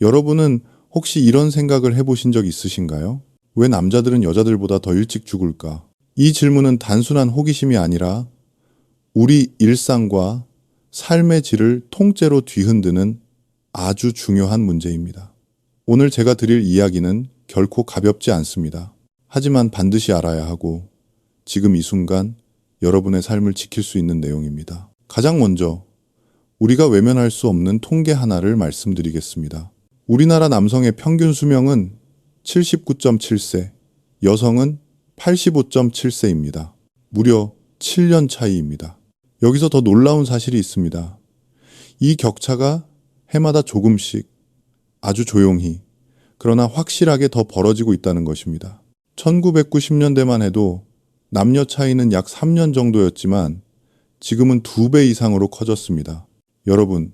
여러분은 혹시 이런 생각을 해보신 적 있으신가요? 왜 남자들은 여자들보다 더 일찍 죽을까? 이 질문은 단순한 호기심이 아니라 우리 일상과 삶의 질을 통째로 뒤흔드는 아주 중요한 문제입니다. 오늘 제가 드릴 이야기는 결코 가볍지 않습니다. 하지만 반드시 알아야 하고 지금 이 순간 여러분의 삶을 지킬 수 있는 내용입니다. 가장 먼저 우리가 외면할 수 없는 통계 하나를 말씀드리겠습니다. 우리나라 남성의 평균 수명은 79.7세, 여성은 85.7세입니다. 무려 7년 차이입니다. 여기서 더 놀라운 사실이 있습니다. 이 격차가 해마다 조금씩 아주 조용히 그러나 확실하게 더 벌어지고 있다는 것입니다. 1990년대만 해도 남녀 차이는 약 3년 정도였지만 지금은 2배 이상으로 커졌습니다. 여러분,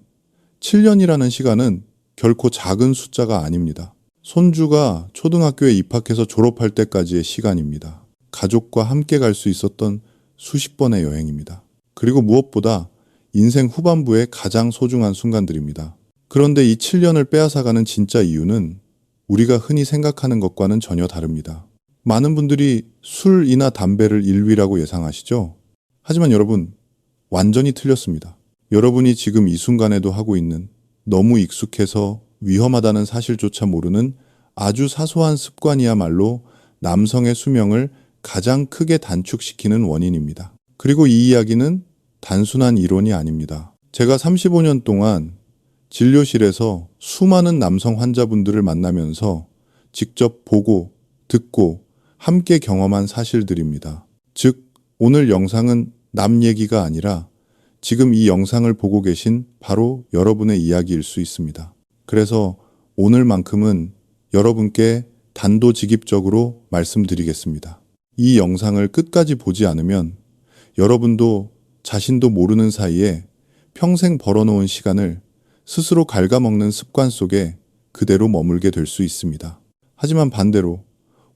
7년이라는 시간은 결코 작은 숫자가 아닙니다. 손주가 초등학교에 입학해서 졸업할 때까지의 시간입니다. 가족과 함께 갈 수 있었던 수십 번의 여행입니다. 그리고 무엇보다 인생 후반부의 가장 소중한 순간들입니다. 그런데 이 7년을 빼앗아가는 진짜 이유는 우리가 흔히 생각하는 것과는 전혀 다릅니다. 많은 분들이 술이나 담배를 1위라고 예상하시죠? 하지만 여러분, 완전히 틀렸습니다. 여러분이 지금 이 순간에도 하고 있는 너무 익숙해서 위험하다는 사실조차 모르는 아주 사소한 습관이야말로 남성의 수명을 가장 크게 단축시키는 원인입니다. 그리고 이 이야기는 단순한 이론이 아닙니다. 제가 35년 동안 진료실에서 수많은 남성 환자분들을 만나면서 직접 보고, 듣고, 함께 경험한 사실들입니다. 즉, 오늘 영상은 남 얘기가 아니라 지금 이 영상을 보고 계신 바로 여러분의 이야기일 수 있습니다. 그래서 오늘만큼은 여러분께 단도직입적으로 말씀드리겠습니다. 이 영상을 끝까지 보지 않으면 여러분도 자신도 모르는 사이에 평생 벌어놓은 시간을 스스로 갉아먹는 습관 속에 그대로 머물게 될 수 있습니다. 하지만 반대로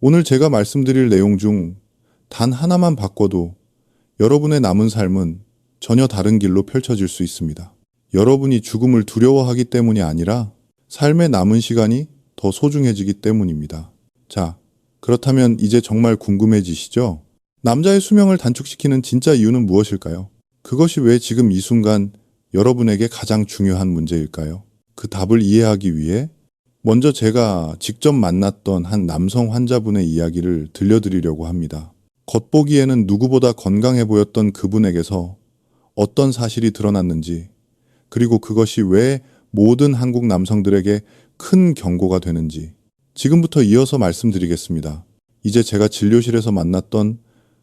오늘 제가 말씀드릴 내용 중 단 하나만 바꿔도 여러분의 남은 삶은 전혀 다른 길로 펼쳐질 수 있습니다. 여러분이 죽음을 두려워하기 때문이 아니라 삶의 남은 시간이 더 소중해지기 때문입니다. 자, 그렇다면 이제 정말 궁금해지시죠? 남자의 수명을 단축시키는 진짜 이유는 무엇일까요? 그것이 왜 지금 이 순간 여러분에게 가장 중요한 문제일까요? 그 답을 이해하기 위해 먼저 제가 직접 만났던 한 남성 환자분의 이야기를 들려드리려고 합니다. 겉보기에는 누구보다 건강해 보였던 그분에게서 어떤 사실이 드러났는지, 그리고 그것이 왜 모든 한국 남성들에게 큰 경고가 되는지 지금부터 이어서 말씀드리겠습니다. 이제 제가 진료실에서 만났던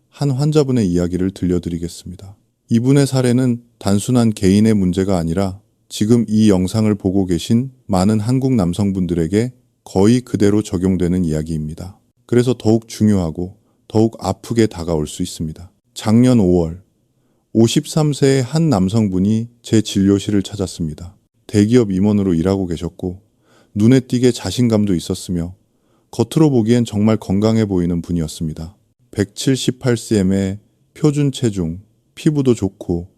한 환자분의 이야기를 들려드리겠습니다. 이분의 사례는 단순한 개인의 문제가 아니라 지금 이 영상을 보고 계신 많은 한국 남성분들에게 거의 그대로 적용되는 이야기입니다. 그래서 더욱 중요하고 더욱 아프게 다가올 수 있습니다. 작년 5월 53세의 한 남성분이 제 진료실을 찾았습니다. 대기업 임원으로 일하고 계셨고 눈에 띄게 자신감도 있었으며 겉으로 보기엔 정말 건강해 보이는 분이었습니다. 178cm의 표준 체중, 피부도 좋고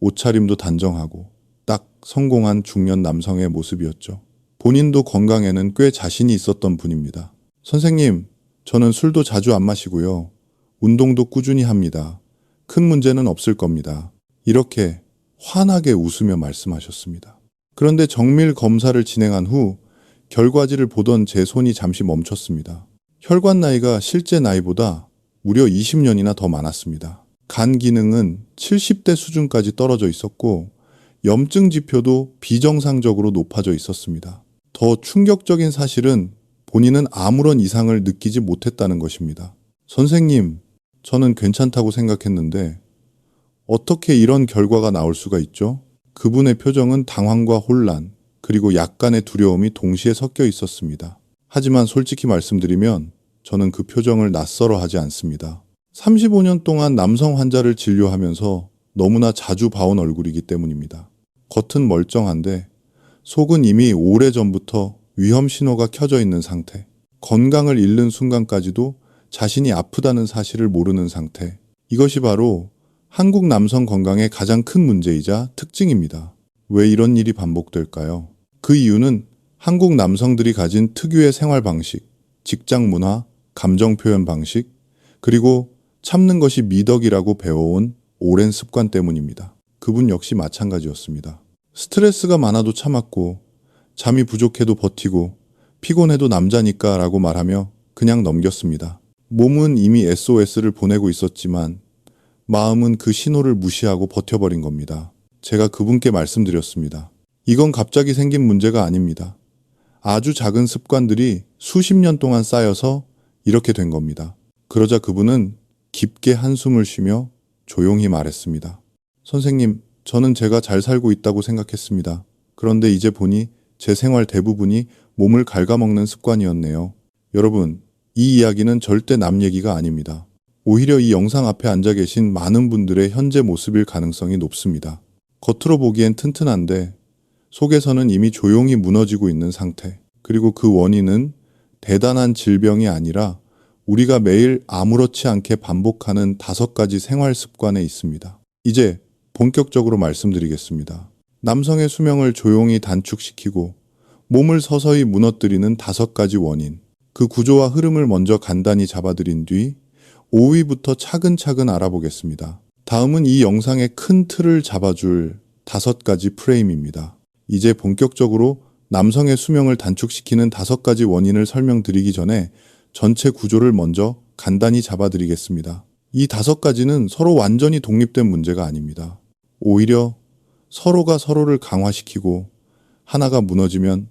옷차림도 단정하고 딱 성공한 중년 남성의 모습이었죠. 본인도 건강에는 꽤 자신이 있었던 분입니다. 선생님, 저는 술도 자주 안 마시고요. 운동도 꾸준히 합니다. 큰 문제는 없을 겁니다. 이렇게 환하게 웃으며 말씀하셨습니다. 그런데 정밀 검사를 진행한 후 결과지를 보던 제 손이 잠시 멈췄습니다. 혈관 나이가 실제 나이보다 무려 20년이나 더 많았습니다. 간 기능은 70대 수준까지 떨어져 있었고 염증 지표도 비정상적으로 높아져 있었습니다. 더 충격적인 사실은 본인은 아무런 이상을 느끼지 못했다는 것입니다. 선생님, 저는 괜찮다고 생각했는데 어떻게 이런 결과가 나올 수가 있죠? 그분의 표정은 당황과 혼란, 그리고 약간의 두려움이 동시에 섞여 있었습니다. 하지만 솔직히 말씀드리면 저는 그 표정을 낯설어 하지 않습니다. 35년 동안 남성 환자를 진료하면서 너무나 자주 봐온 얼굴이기 때문입니다. 겉은 멀쩡한데 속은 이미 오래전부터 위험 신호가 켜져 있는 상태, 건강을 잃는 순간까지도 자신이 아프다는 사실을 모르는 상태. 이것이 바로 한국 남성 건강의 가장 큰 문제이자 특징입니다. 왜 이런 일이 반복될까요? 그 이유는 한국 남성들이 가진 특유의 생활 방식, 직장 문화, 감정 표현 방식, 그리고 참는 것이 미덕이라고 배워온 오랜 습관 때문입니다. 그분 역시 마찬가지였습니다. 스트레스가 많아도 참았고, 잠이 부족해도 버티고, 피곤해도 남자니까 라고 말하며 그냥 넘겼습니다. 몸은 이미 SOS를 보내고 있었지만, 마음은 그 신호를 무시하고 버텨버린 겁니다. 제가 그분께 말씀드렸습니다. 이건 갑자기 생긴 문제가 아닙니다. 아주 작은 습관들이 수십 년 동안 쌓여서 이렇게 된 겁니다. 그러자 그분은 깊게 한숨을 쉬며 조용히 말했습니다. 선생님, 저는 제가 잘 살고 있다고 생각했습니다. 그런데 이제 보니 제 생활 대부분이 몸을 갉아먹는 습관이었네요. 여러분, 이 이야기는 절대 남 얘기가 아닙니다. 오히려 이 영상 앞에 앉아 계신 많은 분들의 현재 모습일 가능성이 높습니다. 겉으로 보기엔 튼튼한데 속에서는 이미 조용히 무너지고 있는 상태. 그리고 그 원인은 대단한 질병이 아니라 우리가 매일 아무렇지 않게 반복하는 5가지 생활 습관에 있습니다. 이제 본격적으로 말씀드리겠습니다. 남성의 수명을 조용히 단축시키고 몸을 서서히 무너뜨리는 5가지 원인. 그 구조와 흐름을 먼저 간단히 잡아드린 뒤 5위부터 차근차근 알아보겠습니다. 다음은 이 영상의 큰 틀을 잡아줄 5가지 프레임입니다. 이제 본격적으로 남성의 수명을 단축시키는 5가지 원인을 설명드리기 전에 전체 구조를 먼저 간단히 잡아드리겠습니다. 이 5가지는 서로 완전히 독립된 문제가 아닙니다. 오히려 서로가 서로를 강화시키고 하나가 무너지면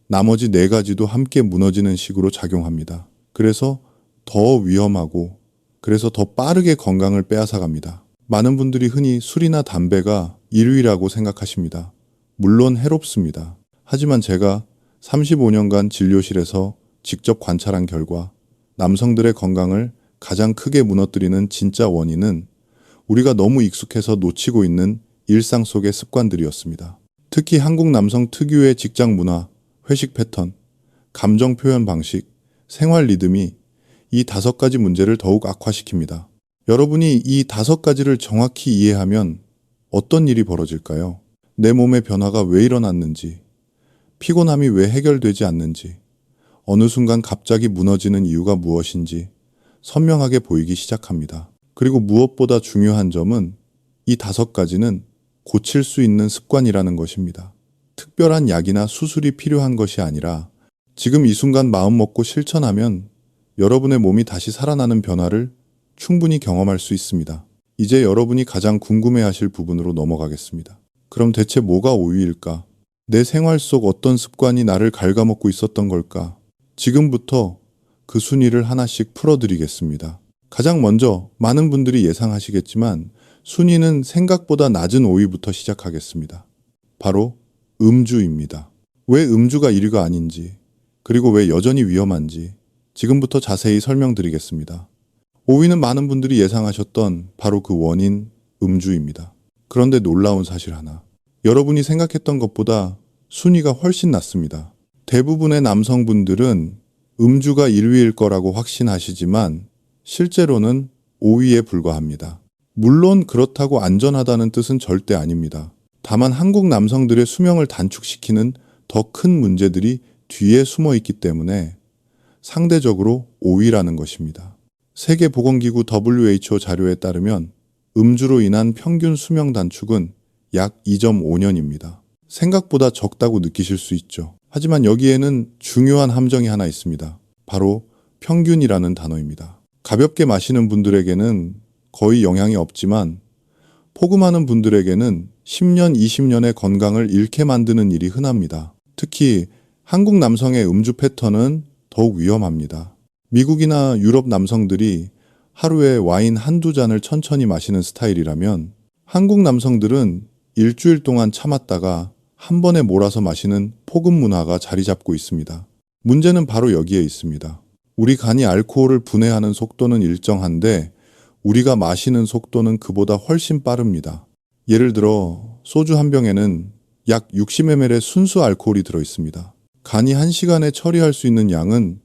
나머지 4가지도 함께 무너지는 식으로 작용합니다. 그래서 더 위험하고 그래서 더 빠르게 건강을 빼앗아갑니다. 많은 분들이 흔히 술이나 담배가 1위라고 생각하십니다. 물론 해롭습니다. 하지만 제가 35년간 진료실에서 직접 관찰한 결과 남성들의 건강을 가장 크게 무너뜨리는 진짜 원인은 우리가 너무 익숙해서 놓치고 있는 일상 속의 습관들이었습니다. 특히 한국 남성 특유의 직장 문화, 회식 패턴, 감정 표현 방식, 생활 리듬이 이 5가지 문제를 더욱 악화시킵니다. 여러분이 이 5가지를 정확히 이해하면 어떤 일이 벌어질까요? 내 몸의 변화가 왜 일어났는지, 피곤함이 왜 해결되지 않는지, 어느 순간 갑자기 무너지는 이유가 무엇인지 선명하게 보이기 시작합니다. 그리고 무엇보다 중요한 점은 이 5가지는 고칠 수 있는 습관이라는 것입니다. 특별한 약이나 수술이 필요한 것이 아니라 지금 이 순간 마음 먹고 실천하면 여러분의 몸이 다시 살아나는 변화를 충분히 경험할 수 있습니다. 이제 여러분이 가장 궁금해하실 부분으로 넘어가겠습니다. 그럼 대체 뭐가 5위일까? 내 생활 속 어떤 습관이 나를 갉아먹고 있었던 걸까? 지금부터 그 순위를 하나씩 풀어드리겠습니다. 가장 먼저 많은 분들이 예상하시겠지만 순위는 생각보다 낮은 5위부터 시작하겠습니다. 바로 음주입니다. 왜 음주가 1위가 아닌지, 그리고 왜 여전히 위험한지 지금부터 자세히 설명드리겠습니다. 5위는 많은 분들이 예상하셨던 바로 그 원인 음주입니다. 그런데 놀라운 사실 하나. 여러분이 생각했던 것보다 순위가 훨씬 낮습니다. 대부분의 남성분들은 음주가 1위일 거라고 확신하시지만 실제로는 5위에 불과합니다. 물론 그렇다고 안전하다는 뜻은 절대 아닙니다. 다만 한국 남성들의 수명을 단축시키는 더 큰 문제들이 뒤에 숨어 있기 때문에 상대적으로 5위라는 것입니다. 세계보건기구 WHO 자료에 따르면 음주로 인한 평균 수명 단축은 약 2.5년입니다. 생각보다 적다고 느끼실 수 있죠. 하지만 여기에는 중요한 함정이 하나 있습니다. 바로 평균이라는 단어입니다. 가볍게 마시는 분들에게는 거의 영향이 없지만 포금하는 분들에게는 10년, 20년의 건강을 잃게 만드는 일이 흔합니다. 특히 한국 남성의 음주 패턴은 더욱 위험합니다. 미국이나 유럽 남성들이 하루에 와인 한두 잔을 천천히 마시는 스타일이라면 한국 남성들은 일주일 동안 참았다가 한 번에 몰아서 마시는 포금 문화가 자리 잡고 있습니다. 문제는 바로 여기에 있습니다. 우리 간이 알코올을 분해하는 속도는 일정한데 우리가 마시는 속도는 그보다 훨씬 빠릅니다. 예를 들어 소주 한 병에는 약 60ml의 순수 알코올이 들어 있습니다. 간이 1시간에 처리할 수 있는 양은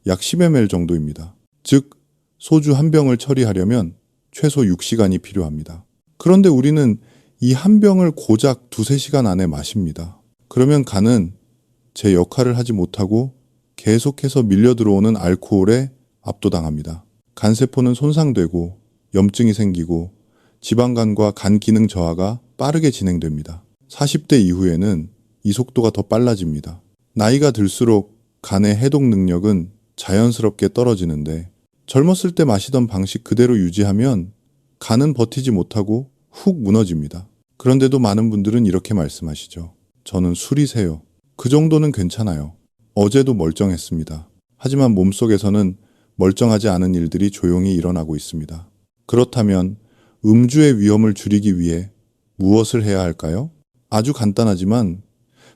약 10ml 정도입니다. 즉 소주 한 병을 처리하려면 최소 6시간이 필요합니다. 그런데 우리는 이 한 병을 고작 2-3시간 안에 마십니다. 그러면 간은 제 역할을 하지 못하고 계속해서 밀려 들어오는 알코올에 압도당합니다. 간세포는 손상되고 염증이 생기고 지방간과 간 기능 저하가 빠르게 진행됩니다. 40대 이후에는 이 속도가 더 빨라집니다. 나이가 들수록 간의 해독 능력은 자연스럽게 떨어지는데 젊었을 때 마시던 방식 그대로 유지하면 간은 버티지 못하고 훅 무너집니다. 그런데도 많은 분들은 이렇게 말씀하시죠. 저는 술이 세요. 그 정도는 괜찮아요. 어제도 멀쩡했습니다. 하지만 몸속에서는 멀쩡하지 않은 일들이 조용히 일어나고 있습니다. 그렇다면 음주의 위험을 줄이기 위해 무엇을 해야 할까요? 아주 간단하지만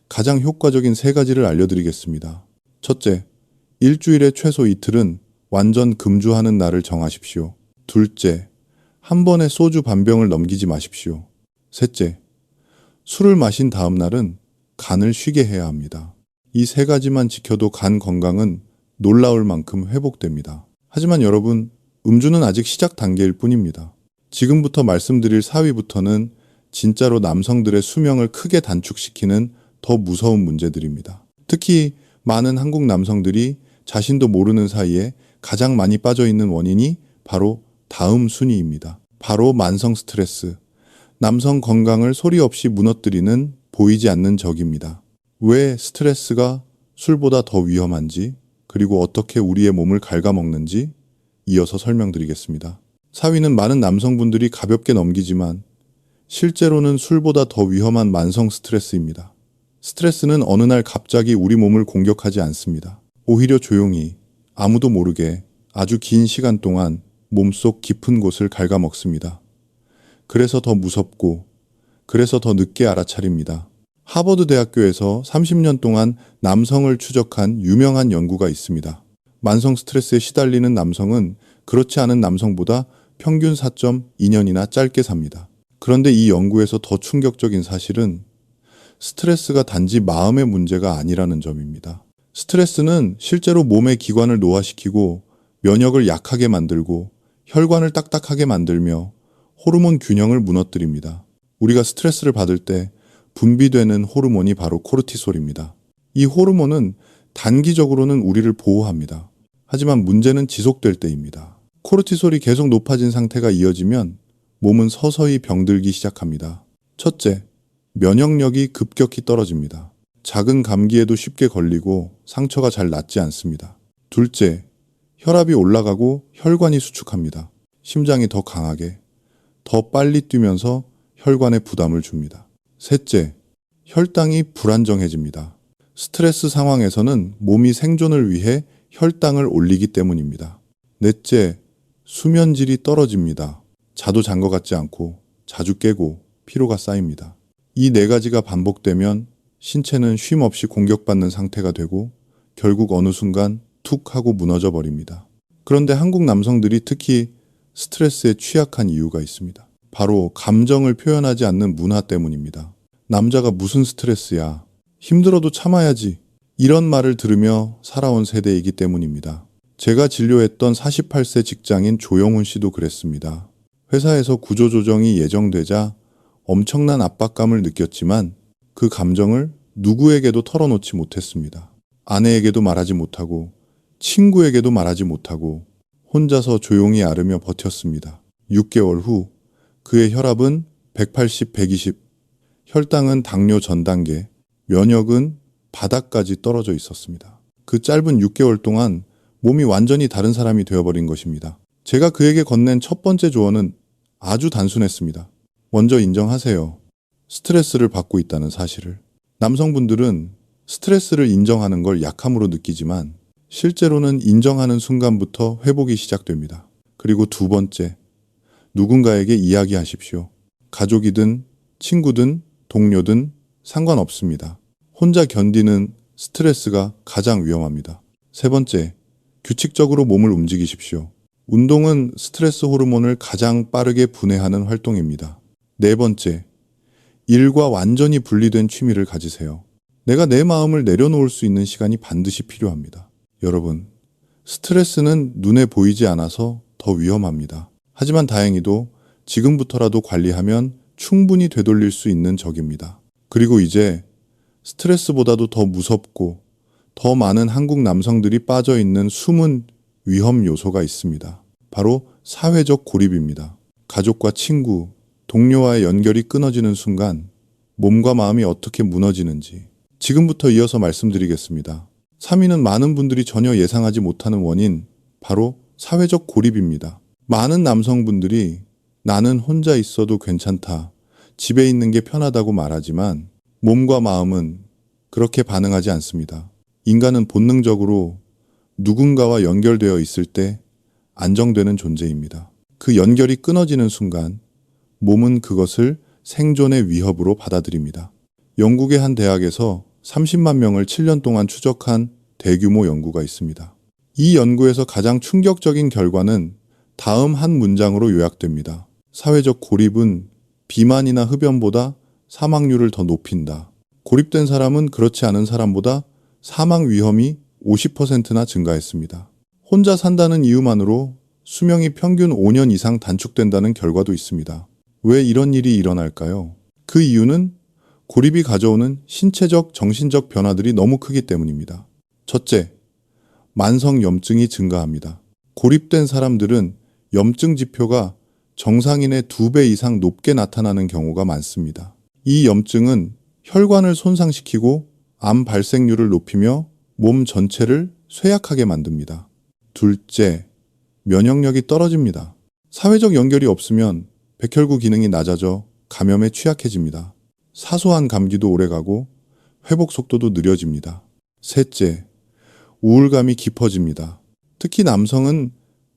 가장 효과적인 3가지를 알려드리겠습니다. 첫째, 일주일에 최소 이틀은 완전 금주하는 날을 정하십시오. 둘째, 한 번에 소주 반병을 넘기지 마십시오. 셋째, 술을 마신 다음 날은 간을 쉬게 해야 합니다. 이 3가지만 지켜도 간 건강은 놀라울 만큼 회복됩니다. 하지만 여러분, 음주는 아직 시작 단계일 뿐입니다. 지금부터 말씀드릴 4위부터는 진짜로 남성들의 수명을 크게 단축시키는 더 무서운 문제들입니다. 특히 많은 한국 남성들이 자신도 모르는 사이에 가장 많이 빠져 있는 원인이 바로 다음 순위입니다. 바로 만성 스트레스. 남성 건강을 소리 없이 무너뜨리는 보이지 않는 적입니다. 왜 스트레스가 술보다 더 위험한지, 그리고 어떻게 우리의 몸을 갉아먹는지 이어서 설명드리겠습니다. 4위는 많은 남성분들이 가볍게 넘기지만 실제로는 술보다 더 위험한 만성 스트레스입니다. 스트레스는 어느 날 갑자기 우리 몸을 공격하지 않습니다. 오히려 조용히 아무도 모르게 아주 긴 시간 동안 몸속 깊은 곳을 갉아먹습니다. 그래서 더 무섭고 그래서 더 늦게 알아차립니다. 하버드 대학교에서 30년 동안 남성을 추적한 유명한 연구가 있습니다. 만성 스트레스에 시달리는 남성은 그렇지 않은 남성보다 평균 4.2년이나 짧게 삽니다. 그런데 이 연구에서 더 충격적인 사실은 스트레스가 단지 마음의 문제가 아니라는 점입니다. 스트레스는 실제로 몸의 기관을 노화시키고 면역을 약하게 만들고 혈관을 딱딱하게 만들며 호르몬 균형을 무너뜨립니다. 우리가 스트레스를 받을 때 분비되는 호르몬이 바로 코르티솔입니다. 이 호르몬은 단기적으로는 우리를 보호합니다. 하지만 문제는 지속될 때입니다. 코르티솔이 계속 높아진 상태가 이어지면 몸은 서서히 병들기 시작합니다. 첫째, 면역력이 급격히 떨어집니다. 작은 감기에도 쉽게 걸리고 상처가 잘 낫지 않습니다. 둘째, 혈압이 올라가고 혈관이 수축합니다. 심장이 더 강하게, 더 빨리 뛰면서 혈관에 부담을 줍니다. 셋째, 혈당이 불안정해집니다. 스트레스 상황에서는 몸이 생존을 위해 혈당을 올리기 때문입니다. 넷째, 수면질이 떨어집니다. 자도 잔 것 같지 않고 자주 깨고 피로가 쌓입니다. 이 4가지가 반복되면 신체는 쉼 없이 공격받는 상태가 되고 결국 어느 순간 툭 하고 무너져 버립니다. 그런데 한국 남성들이 특히 스트레스에 취약한 이유가 있습니다. 바로 감정을 표현하지 않는 문화 때문입니다. 남자가 무슨 스트레스야. 힘들어도 참아야지. 이런 말을 들으며 살아온 세대이기 때문입니다. 제가 진료했던 48세 직장인 조영훈 씨도 그랬습니다. 회사에서 구조조정이 예정되자 엄청난 압박감을 느꼈지만 그 감정을 누구에게도 털어놓지 못했습니다. 아내에게도 말하지 못하고 친구에게도 말하지 못하고 혼자서 조용히 앓으며 버텼습니다. 6개월 후 그의 혈압은 180, 120, 혈당은 당뇨 전 단계, 면역은 바닥까지 떨어져 있었습니다. 그 짧은 6개월 동안 몸이 완전히 다른 사람이 되어버린 것입니다. 제가 그에게 건넨 첫 번째 조언은 아주 단순했습니다. 먼저 인정하세요. 스트레스를 받고 있다는 사실을. 남성분들은 스트레스를 인정하는 걸 약함으로 느끼지만 실제로는 인정하는 순간부터 회복이 시작됩니다. 그리고 두 번째, 누군가에게 이야기하십시오. 가족이든 친구든 동료든 상관없습니다. 혼자 견디는 스트레스가 가장 위험합니다. 세 번째, 규칙적으로 몸을 움직이십시오. 운동은 스트레스 호르몬을 가장 빠르게 분해하는 활동입니다. 네 번째, 일과 완전히 분리된 취미를 가지세요. 내가 내 마음을 내려놓을 수 있는 시간이 반드시 필요합니다. 여러분, 스트레스는 눈에 보이지 않아서 더 위험합니다. 하지만 다행히도 지금부터라도 관리하면 충분히 되돌릴 수 있는 적입니다. 그리고 이제 스트레스보다도 더 무섭고 더 많은 한국 남성들이 빠져 있는 숨은 위험 요소가 있습니다. 바로 사회적 고립입니다. 가족과 친구, 동료와의 연결이 끊어지는 순간 몸과 마음이 어떻게 무너지는지 지금부터 이어서 말씀드리겠습니다. 3위는 많은 분들이 전혀 예상하지 못하는 원인, 바로 사회적 고립입니다. 많은 남성분들이 나는 혼자 있어도 괜찮다, 집에 있는 게 편하다고 말하지만 몸과 마음은 그렇게 반응하지 않습니다. 인간은 본능적으로 누군가와 연결되어 있을 때 안정되는 존재입니다. 그 연결이 끊어지는 순간 몸은 그것을 생존의 위협으로 받아들입니다. 영국의 한 대학에서 30만 명을 7년 동안 추적한 대규모 연구가 있습니다. 이 연구에서 가장 충격적인 결과는 다음 한 문장으로 요약됩니다. 사회적 고립은 비만이나 흡연보다 사망률을 더 높인다. 고립된 사람은 그렇지 않은 사람보다 사망 위험이 50%나 증가했습니다. 혼자 산다는 이유만으로 수명이 평균 5년 이상 단축된다는 결과도 있습니다. 왜 이런 일이 일어날까요? 그 이유는 고립이 가져오는 신체적, 정신적 변화들이 너무 크기 때문입니다. 첫째, 만성 염증이 증가합니다. 고립된 사람들은 염증 지표가 정상인의 2배 이상 높게 나타나는 경우가 많습니다. 이 염증은 혈관을 손상시키고 암 발생률을 높이며 몸 전체를 쇠약하게 만듭니다. 둘째, 면역력이 떨어집니다. 사회적 연결이 없으면 백혈구 기능이 낮아져 감염에 취약해집니다. 사소한 감기도 오래가고 회복 속도도 느려집니다. 셋째, 우울감이 깊어집니다. 특히 남성은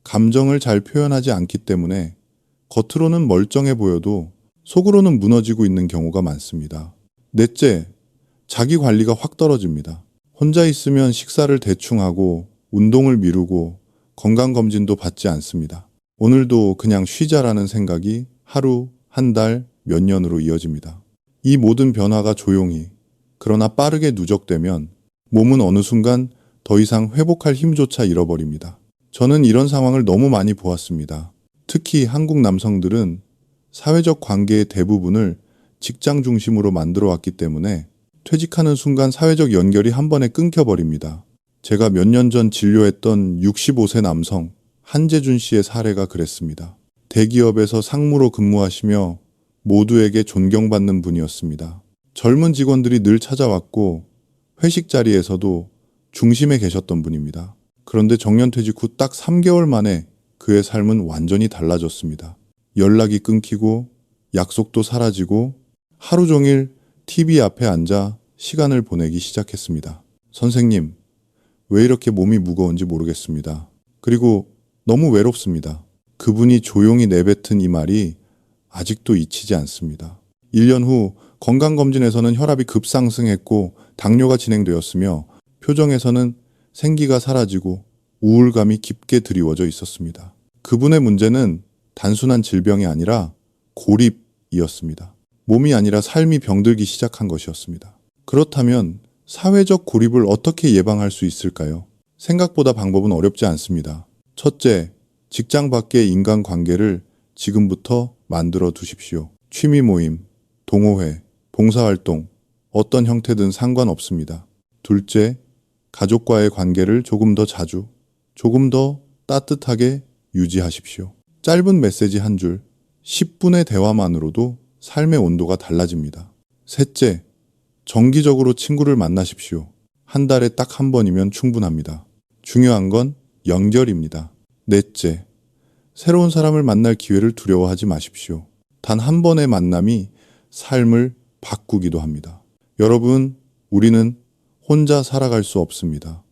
감정을 잘 표현하지 않기 때문에 겉으로는 멀쩡해 보여도 속으로는 무너지고 있는 경우가 많습니다. 넷째, 자기 관리가 확 떨어집니다. 혼자 있으면 식사를 대충 하고 운동을 미루고 건강검진도 받지 않습니다. 오늘도 그냥 쉬자라는 생각이 하루, 한 달, 몇 년으로 이어집니다. 이 모든 변화가 조용히, 그러나 빠르게 누적되면 몸은 어느 순간 더 이상 회복할 힘조차 잃어버립니다. 저는 이런 상황을 너무 많이 보았습니다. 특히 한국 남성들은 사회적 관계의 대부분을 직장 중심으로 만들어 왔기 때문에 퇴직하는 순간 사회적 연결이 한 번에 끊겨버립니다. 제가 몇 년 전 진료했던 65세 남성 한재준 씨의 사례가 그랬습니다. 대기업에서 상무로 근무하시며 모두에게 존경받는 분이었습니다. 젊은 직원들이 늘 찾아왔고 회식 자리에서도 중심에 계셨던 분입니다. 그런데 정년퇴직 후 딱 3개월 만에 그의 삶은 완전히 달라졌습니다. 연락이 끊기고 약속도 사라지고 하루 종일 TV 앞에 앉아 시간을 보내기 시작했습니다. 선생님, 왜 이렇게 몸이 무거운지 모르겠습니다. 그리고 너무 외롭습니다. 그분이 조용히 내뱉은 이 말이 아직도 잊히지 않습니다. 1년 후 건강검진에서는 혈압이 급상승했고 당뇨가 진행되었으며 표정에서는 생기가 사라지고 우울감이 깊게 드리워져 있었습니다. 그분의 문제는 단순한 질병이 아니라 고립이었습니다. 몸이 아니라 삶이 병들기 시작한 것이었습니다. 그렇다면 사회적 고립을 어떻게 예방할 수 있을까요? 생각보다 방법은 어렵지 않습니다. 첫째, 직장 밖의 인간관계를 지금부터 만들어 두십시오. 취미 모임, 동호회, 봉사활동, 어떤 형태든 상관없습니다. 둘째, 가족과의 관계를 조금 더 자주, 조금 더 따뜻하게 유지하십시오. 짧은 메시지 한 줄, 10분의 대화만으로도 삶의 온도가 달라집니다. 셋째, 정기적으로 친구를 만나십시오. 한 달에 딱 한 번이면 충분합니다. 중요한 건 연결입니다. 넷째, 새로운 사람을 만날 기회를 두려워하지 마십시오. 단 한 번의 만남이 삶을 바꾸기도 합니다. 여러분, 우리는 혼자 살아갈 수 없습니다.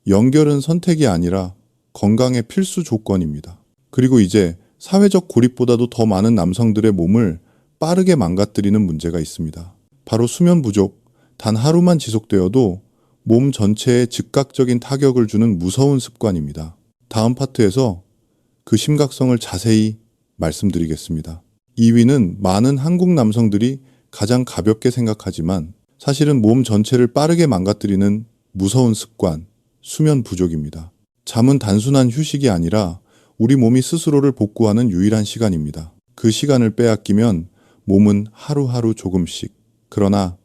연결은 선택이 아니라 건강의 필수 조건입니다. 그리고 이제 사회적 고립보다도 더 많은 남성들의 몸을 빠르게 망가뜨리는 문제가 있습니다. 바로 수면 부족, 단 하루만 지속되어도 몸 전체에 즉각적인 타격을 주는 무서운 습관입니다. 다음 파트에서 그 심각성을 자세히 말씀드리겠습니다. 2위는 많은 한국 남성들이 가장 가볍게 생각하지만 사실은 몸 전체를 빠르게 망가뜨리는 무서운 습관, 수면 부족입니다. 잠은 단순한 휴식이 아니라 우리 몸이 스스로를 복구하는 유일한 시간입니다. 그 시간을 빼앗기면 몸은 하루하루 조금씩, 그러나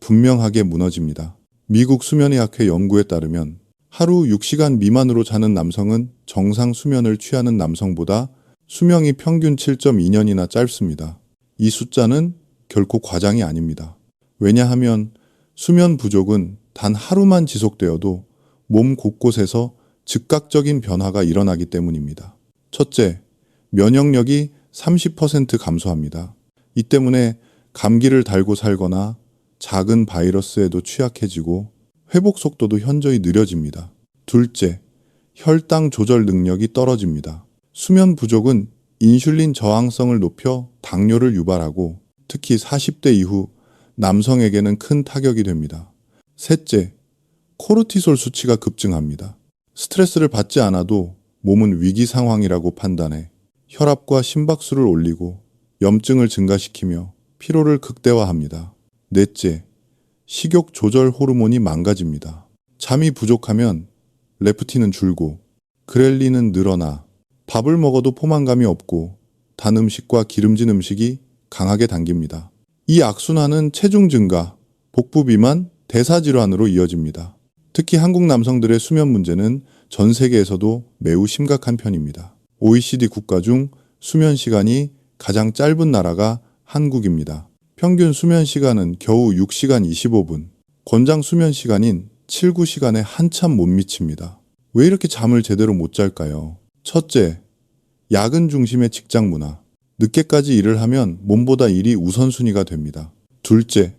분명하게 무너집니다. 미국 수면의학회 연구에 따르면 하루 6시간 미만으로 자는 남성은 정상 수면을 취하는 남성보다 수명이 평균 7.2년이나 짧습니다. 이 숫자는 결코 과장이 아닙니다. 왜냐하면 수면 부족은 단 하루만 지속되어도 몸 곳곳에서 즉각적인 변화가 일어나기 때문입니다. 첫째, 면역력이 30% 감소합니다. 이 때문에 감기를 달고 살거나 작은 바이러스에도 취약해지고 회복 속도도 현저히 느려집니다. 둘째, 혈당 조절 능력이 떨어집니다. 수면 부족은 인슐린 저항성을 높여 당뇨를 유발하고 특히 40대 이후 남성에게는 큰 타격이 됩니다. 셋째, 코르티솔 수치가 급증합니다. 스트레스를 받지 않아도 몸은 위기 상황이라고 판단해 혈압과 심박수를 올리고 염증을 증가시키며 피로를 극대화합니다. 넷째, 식욕 조절 호르몬이 망가집니다. 잠이 부족하면 레프틴은 줄고 그렐린은 늘어나 밥을 먹어도 포만감이 없고 단 음식과 기름진 음식이 강하게 당깁니다. 이 악순환은 체중 증가, 복부 비만, 대사질환으로 이어집니다. 특히 한국 남성들의 수면 문제는 전 세계에서도 매우 심각한 편입니다. OECD 국가 중 수면 시간이 가장 짧은 나라가 한국입니다. 평균 수면 시간은 겨우 6시간 25분, 권장 수면 시간인 7, 9시간에 한참 못 미칩니다. 왜 이렇게 잠을 제대로 못 잘까요? 첫째, 야근 중심의 직장 문화. 늦게까지 일을 하면 몸보다 일이 우선순위가 됩니다. 둘째,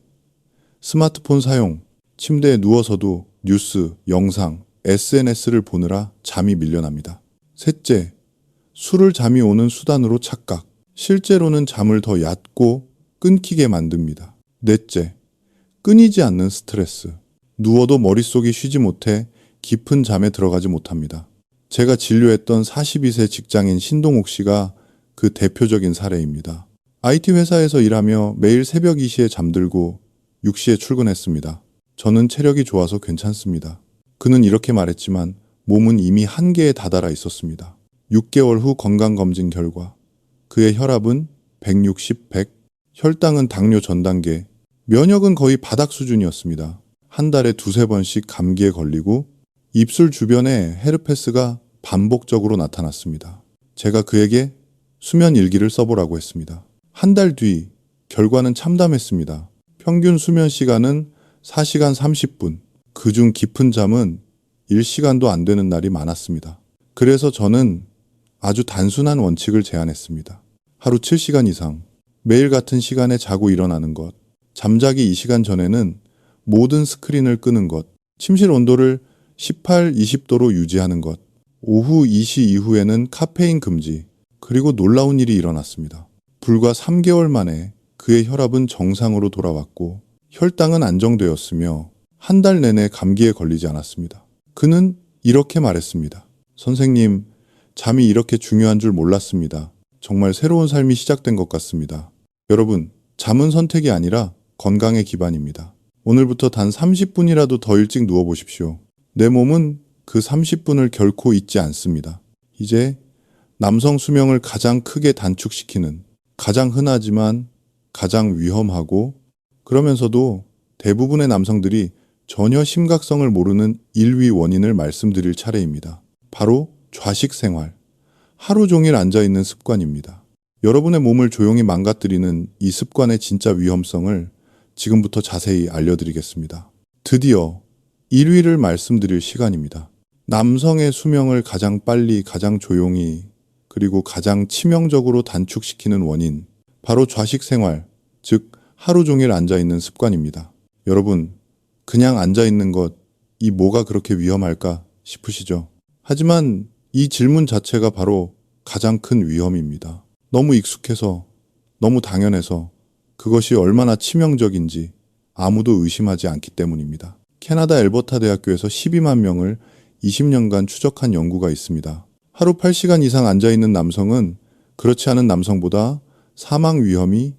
스마트폰 사용. 침대에 누워서도 뉴스, 영상, SNS를 보느라 잠이 밀려납니다. 셋째, 술을 잠이 오는 수단으로 착각. 실제로는 잠을 더 얕고 끊기게 만듭니다. 넷째, 끊이지 않는 스트레스. 누워도 머릿속이 쉬지 못해 깊은 잠에 들어가지 못합니다. 제가 진료했던 42세 직장인 신동욱 씨가 그 대표적인 사례입니다. IT 회사에서 일하며 매일 새벽 2시에 잠들고 6시에 출근했습니다. 저는 체력이 좋아서 괜찮습니다. 그는 이렇게 말했지만 몸은 이미 한계에 다다라 있었습니다. 6개월 후 건강검진 결과 그의 혈압은 160, 100, 혈당은 당뇨 전 단계, 면역은 거의 바닥 수준이었습니다. 한 달에 두세 번씩 감기에 걸리고 입술 주변에 헤르페스가 반복적으로 나타났습니다. 제가 그에게 수면 일기를 써보라고 했습니다. 한 달 뒤 결과는 참담했습니다. 평균 수면 시간은 4시간 30분, 그중 깊은 잠은 1시간도 안 되는 날이 많았습니다. 그래서 저는 아주 단순한 원칙을 제안했습니다. 하루 7시간 이상, 매일 같은 시간에 자고 일어나는 것, 잠자기 2시간 전에는 모든 스크린을 끄는 것, 침실 온도를 18, 20도로 유지하는 것, 오후 2시 이후에는 카페인 금지, 그리고 놀라운 일이 일어났습니다. 불과 3개월 만에 그의 혈압은 정상으로 돌아왔고 혈당은 안정되었으며 한 달 내내 감기에 걸리지 않았습니다. 그는 이렇게 말했습니다. 선생님, 잠이 이렇게 중요한 줄 몰랐습니다. 정말 새로운 삶이 시작된 것 같습니다. 여러분, 잠은 선택이 아니라 건강의 기반입니다. 오늘부터 단 30분이라도 더 일찍 누워보십시오. 내 몸은 그 30분을 결코 잊지 않습니다. 이제 남성 수명을 가장 크게 단축시키는, 가장 흔하지만 가장 위험하고 그러면서도 대부분의 남성들이 전혀 심각성을 모르는 1위 원인을 말씀드릴 차례입니다. 바로 좌식 생활, 하루 종일 앉아있는 습관입니다. 여러분의 몸을 조용히 망가뜨리는 이 습관의 진짜 위험성을 지금부터 자세히 알려드리겠습니다. 드디어 1위를 말씀드릴 시간입니다. 남성의 수명을 가장 빨리, 가장 조용히, 그리고 가장 치명적으로 단축시키는 원인, 바로 좌식 생활, 즉 하루 종일 앉아있는 습관입니다. 여러분, 그냥 앉아있는 것, 이 뭐가 그렇게 위험할까 싶으시죠? 하지만 이 질문 자체가 바로 가장 큰 위험입니다. 너무 익숙해서, 너무 당연해서 그것이 얼마나 치명적인지 아무도 의심하지 않기 때문입니다. 캐나다 엘버타 대학교에서 12만 명을 20년간 추적한 연구가 있습니다. 하루 8시간 이상 앉아있는 남성은 그렇지 않은 남성보다 사망 위험이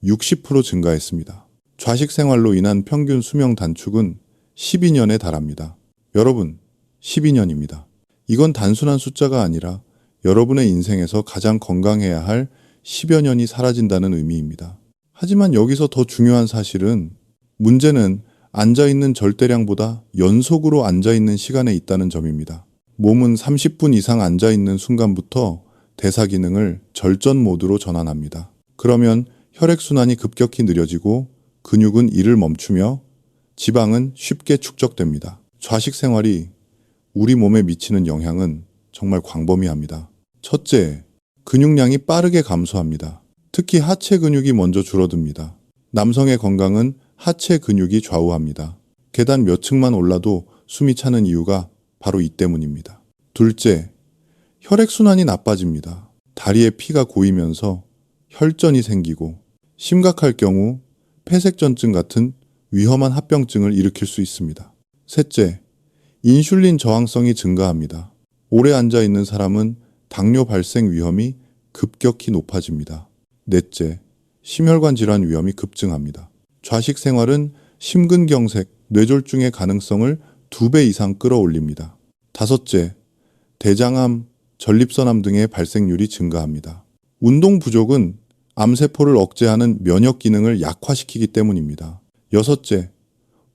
60% 증가했습니다. 좌식 생활로 인한 평균 수명 단축은 12년에 달합니다. 여러분, 12년입니다. 이건 단순한 숫자가 아니라 여러분의 인생에서 가장 건강해야 할 10여 년이 사라진다는 의미입니다. 하지만 여기서 더 중요한 사실은 문제는 앉아있는 절대량보다 연속으로 앉아있는 시간에 있다는 점입니다. 몸은 30분 이상 앉아있는 순간부터 대사 기능을 절전 모드로 전환합니다. 그러면 혈액순환이 급격히 느려지고 근육은 이를 멈추며 지방은 쉽게 축적됩니다. 좌식 생활이 우리 몸에 미치는 영향은 정말 광범위합니다. 첫째, 근육량이 빠르게 감소합니다. 특히 하체 근육이 먼저 줄어듭니다. 남성의 건강은 하체 근육이 좌우합니다. 계단 몇 층만 올라도 숨이 차는 이유가 바로 이 때문입니다. 둘째, 혈액순환이 나빠집니다. 다리에 피가 고이면서 혈전이 생기고 심각할 경우 폐색전증 같은 위험한 합병증을 일으킬 수 있습니다. 셋째, 인슐린 저항성이 증가합니다. 오래 앉아 있는 사람은 당뇨 발생 위험이 급격히 높아집니다. 넷째, 심혈관 질환 위험이 급증합니다. 좌식 생활은 심근경색, 뇌졸중의 가능성을 2배 이상 끌어올립니다. 다섯째, 대장암, 전립선암 등의 발생률이 증가합니다. 운동 부족은 암세포를 억제하는 면역 기능을 약화시키기 때문입니다. 여섯째,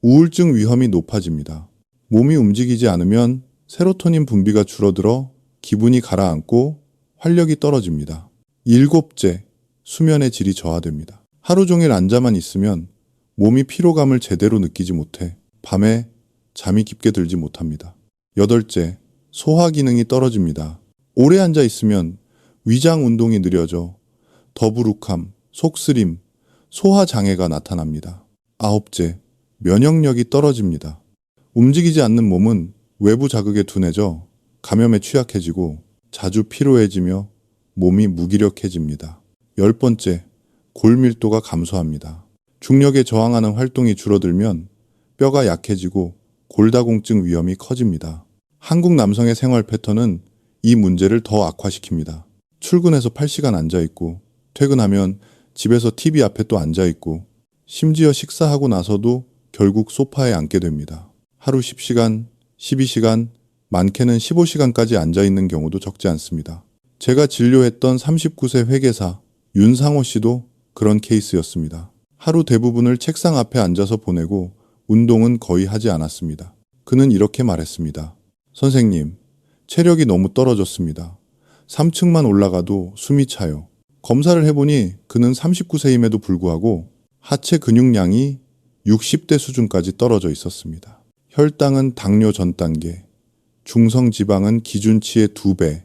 우울증 위험이 높아집니다. 몸이 움직이지 않으면 세로토닌 분비가 줄어들어 기분이 가라앉고 활력이 떨어집니다. 일곱째, 수면의 질이 저하됩니다. 하루 종일 앉아만 있으면 몸이 피로감을 제대로 느끼지 못해 밤에 잠이 깊게 들지 못합니다. 여덟째, 소화 기능이 떨어집니다. 오래 앉아 있으면 위장 운동이 느려져 더부룩함, 속쓰림, 소화 장애가 나타납니다. 아홉째, 면역력이 떨어집니다. 움직이지 않는 몸은 외부 자극에 둔해져 감염에 취약해지고 자주 피로해지며 몸이 무기력해집니다. 열 번째, 골밀도가 감소합니다. 중력에 저항하는 활동이 줄어들면 뼈가 약해지고 골다공증 위험이 커집니다. 한국 남성의 생활 패턴은 이 문제를 더 악화시킵니다. 출근해서 8시간 앉아있고 퇴근하면 집에서 TV 앞에 또 앉아있고 심지어 식사하고 나서도 결국 소파에 앉게 됩니다. 하루 10시간, 12시간, 많게는 15시간까지 앉아있는 경우도 적지 않습니다. 제가 진료했던 39세 회계사 윤상호 씨도 그런 케이스였습니다. 하루 대부분을 책상 앞에 앉아서 보내고 운동은 거의 하지 않았습니다. 그는 이렇게 말했습니다. 선생님, 체력이 너무 떨어졌습니다. 3층만 올라가도 숨이 차요. 검사를 해보니 그는 39세임에도 불구하고 하체 근육량이 60대 수준까지 떨어져 있었습니다. 혈당은 당뇨 전 단계, 중성 지방은 기준치의 2배,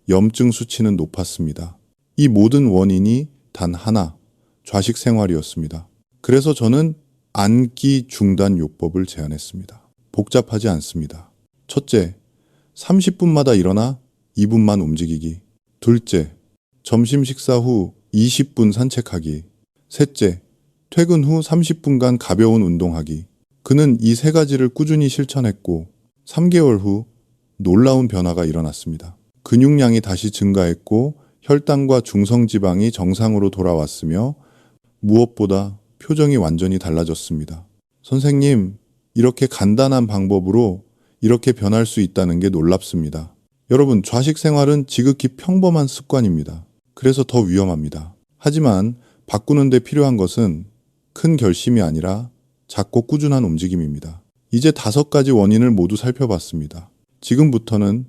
염증 수치는 높았습니다. 이 모든 원인이 단 하나, 좌식 생활이었습니다. 그래서 저는 앉기 중단 요법을 제안했습니다. 복잡하지 않습니다. 첫째, 30분마다 일어나 2분만 움직이기. 둘째, 점심 식사 후 20분 산책하기. 셋째, 퇴근 후 30분간 가벼운 운동하기. 그는 이 세 가지를 꾸준히 실천했고 3개월 후 놀라운 변화가 일어났습니다. 근육량이 다시 증가했고 혈당과 중성지방이 정상으로 돌아왔으며 무엇보다 표정이 완전히 달라졌습니다. 선생님, 이렇게 간단한 방법으로 이렇게 변할 수 있다는 게 놀랍습니다. 여러분, 좌식 생활은 지극히 평범한 습관입니다. 그래서 더 위험합니다. 하지만 바꾸는 데 필요한 것은 큰 결심이 아니라 작고 꾸준한 움직임입니다. 이제 5가지 원인을 모두 살펴봤습니다. 지금부터는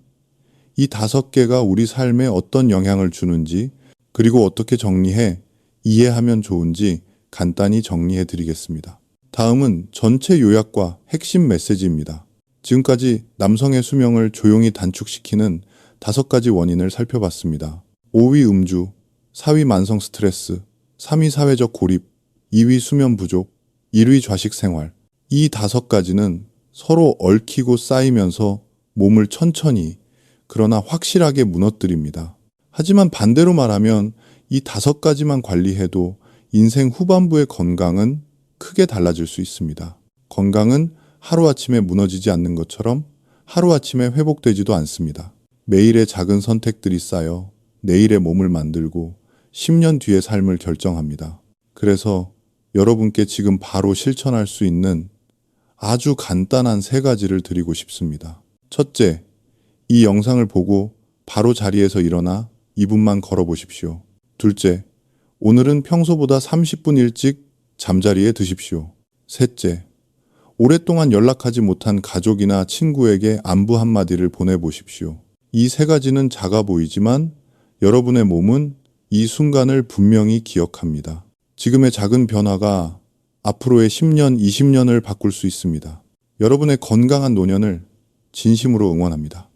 이 5개가 우리 삶에 어떤 영향을 주는지 그리고 어떻게 정리해 이해하면 좋은지 간단히 정리해 드리겠습니다. 다음은 전체 요약과 핵심 메시지입니다. 지금까지 남성의 수명을 조용히 단축시키는 5가지 원인을 살펴봤습니다. 5위 음주, 4위 만성 스트레스, 3위 사회적 고립, 2위 수면 부족, 1위 좌식 생활. 이 5가지는 서로 얽히고 쌓이면서 몸을 천천히 그러나 확실하게 무너뜨립니다. 하지만 반대로 말하면 이 5가지만 관리해도 인생 후반부의 건강은 크게 달라질 수 있습니다. 건강은 하루아침에 무너지지 않는 것처럼 하루아침에 회복되지도 않습니다. 매일의 작은 선택들이 쌓여 내일의 몸을 만들고 10년 뒤의 삶을 결정합니다. 그래서 여러분께 지금 바로 실천할 수 있는 아주 간단한 3가지를 드리고 싶습니다. 첫째, 이 영상을 보고 바로 자리에서 일어나 2분만 걸어보십시오. 둘째, 오늘은 평소보다 30분 일찍 잠자리에 드십시오. 셋째, 오랫동안 연락하지 못한 가족이나 친구에게 안부 한마디를 보내보십시오. 이 세 가지는 작아 보이지만 여러분의 몸은 이 순간을 분명히 기억합니다. 지금의 작은 변화가 앞으로의 10년, 20년을 바꿀 수 있습니다. 여러분의 건강한 노년을 진심으로 응원합니다.